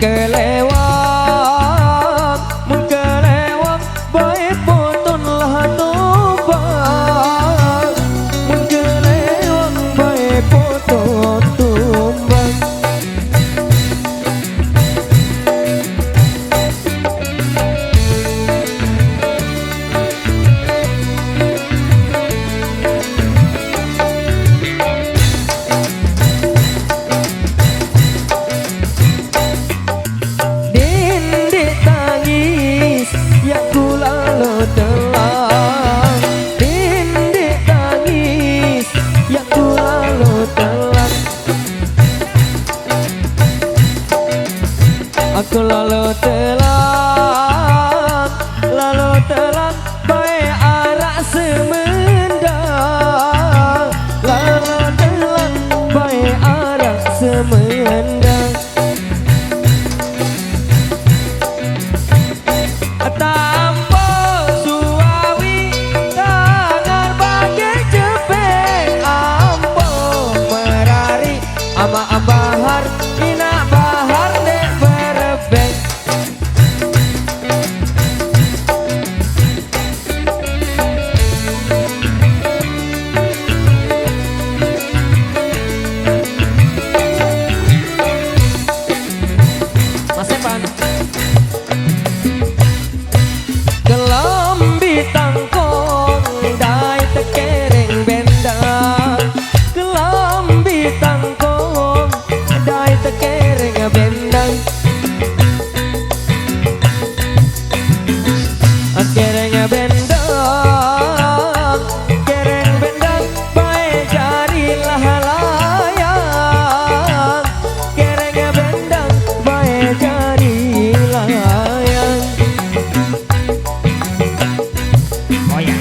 kelewat mun kelewat bae putun lah tumbang mun kelewat bae putun tumbang aku lalu telan bae arak semendang lalu telan bae arak semendang tampo suawi tangan bagai cepeng ampo merari ama bahar ina bahar dek berebek Mas Evan kelambi tangkong dai tekereng bendang kelambi tangkong dai tekereng bendang kereng bendang bae jari layang kereng bendang bae jari layang oh ya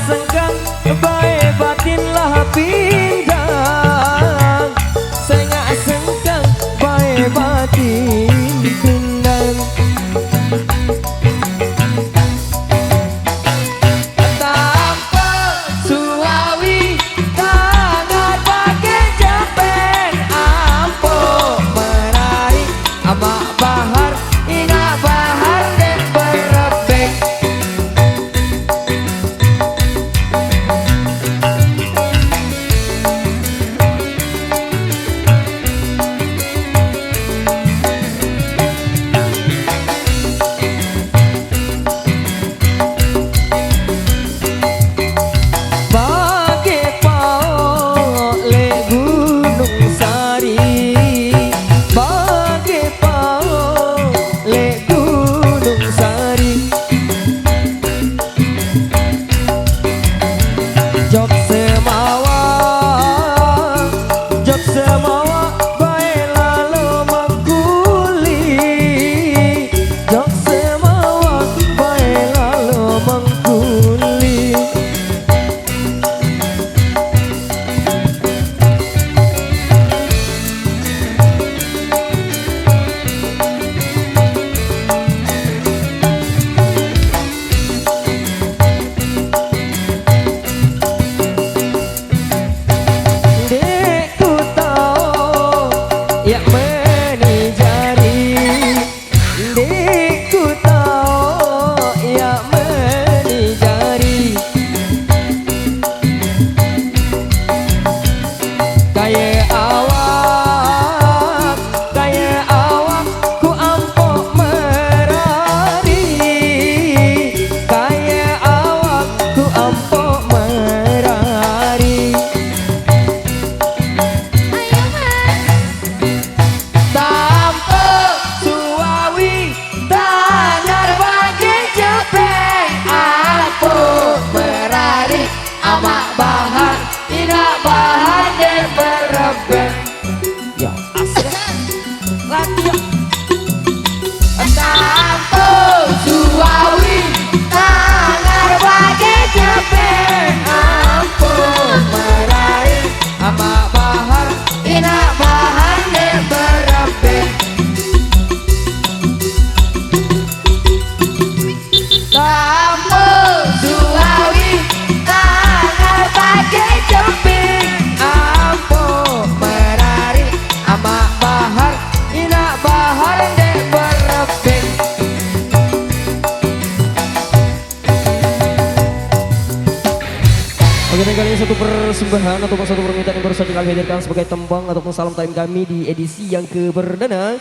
senggang bae batin lah pindang senggang bae batin pindang tanpa suawi tangan bagai cepeng ampo merari ama bahar ina bahar dek berebek Jok semawa bae lalu mengkuli jok semawa bae lalu mengkuli ya meni jari deku tau ya meni jari kaya awak ku ampok merari kaya awak ku ampok merari Ya asik. Lagi. Kampung Suwawi tangar bagai cepet Ampun meraih ama bahar ina bahan de berepek Kampung Suwawi tangar bagai cepet ampun meraih ama bahar ina bahar de berepek. Oke, dan kali ini satu persembahan ataupun satu permintaan yang baru saja kami hadirkan sebagai tembang ataupun salam time kami di edisi yang ke perdana.